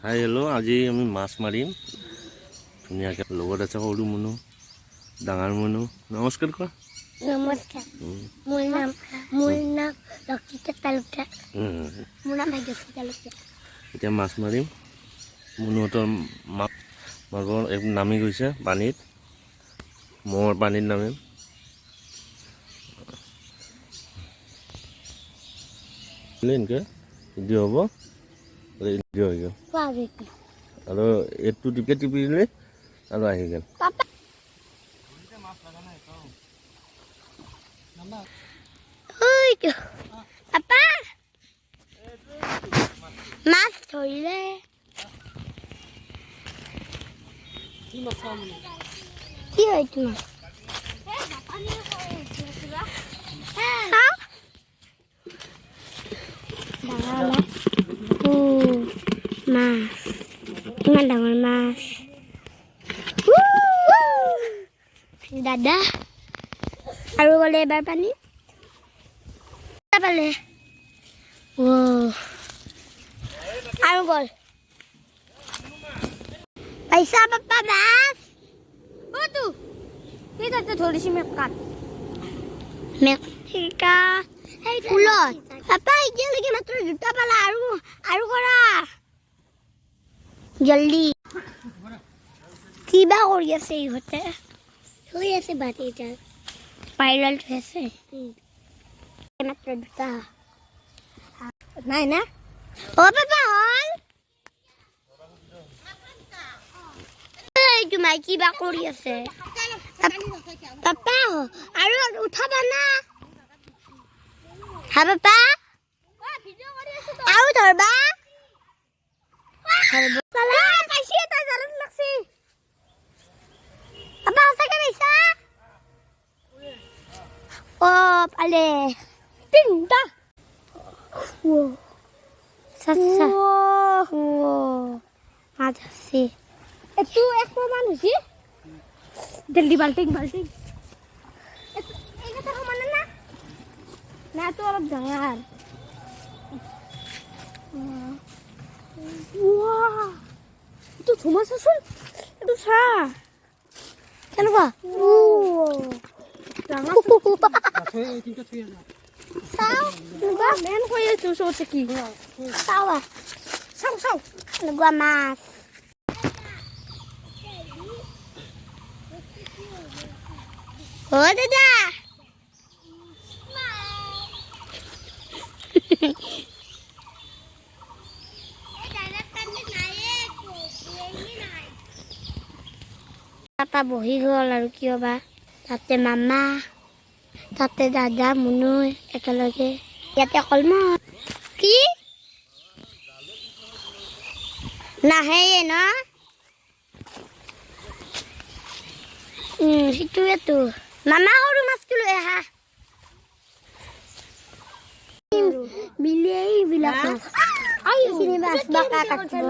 hi hello' আজি আমি মাছ মাৰিম ধুনীয়াকৈ লগত আছে সৰু মুনু ডাঙৰ মুনু নমস্কাৰ কোৱা নমস্কাৰ মোৰ নাম লক্ষিতা তালুকদাৰ মোৰ নাম ভাগ্যশ্ৰী তালুকদাৰ এতিয়া মাছ মাৰিম মুনুহঁতৰ মাছ নামি গৈছে পানীত মোৰ পানীত নামিম এনেকৈ ইডি হ'ব ইডি হৈ গ'ল আৰু এইটো টিপি দিলে আৰু আহি গ'ল মাছ ধৰিলে কি হয় তোমাৰ মাছ ইমান ডাঙৰ মাছ দাদা আৰু গ'লে এবাৰ পানী পালে আৰু গ'ল পাইছা পাপা মাছ অতো কি তাতে ধৰিছি মেক্সিকা ফুলত পাপা এতিয়ালৈকে মাত্ৰ দুটা পালা আৰু কৰা জলদি কিবা কৰি আছে ইহঁতে হৈ আছে বাতি এটাত পাইৰাল হৈ আছে মাত্ৰ দুটা নাই না অ পাপা হল এইটো মাই কিবা কৰি আছে পাপা আৰু উঠাবা না হা পাপা আৰু ধৰবা পাইছি এটা জালত লাগছি পাপা সঁচাকে পাইছা ও পালে তিনটা ও সাসা ও মাছ আছে এটু এক মান হইছি জলদি বাল্টিং এইটা সমানে না না তো অলপ ডাঙৰ ওয়া তো থমাস আসল এটো সা কেনবা ও ডাঙৰ আছে তিনটা থই না সাও লগা মেন কই আছো সতে কি সাওয়া সাও লগা মাছ ও দাদা পাপা বহি গ'ল আৰু কিয় বা তাতে মামা তাতে দাদা মুনু একেলগে ইয়াতে অকল মই কি নাহে ন সেইটোৱেতো মামা সৰু মাছটো লৈ আহা বিলেই বিলাক মাছ এইখিনি মাছ বাকা কাটিব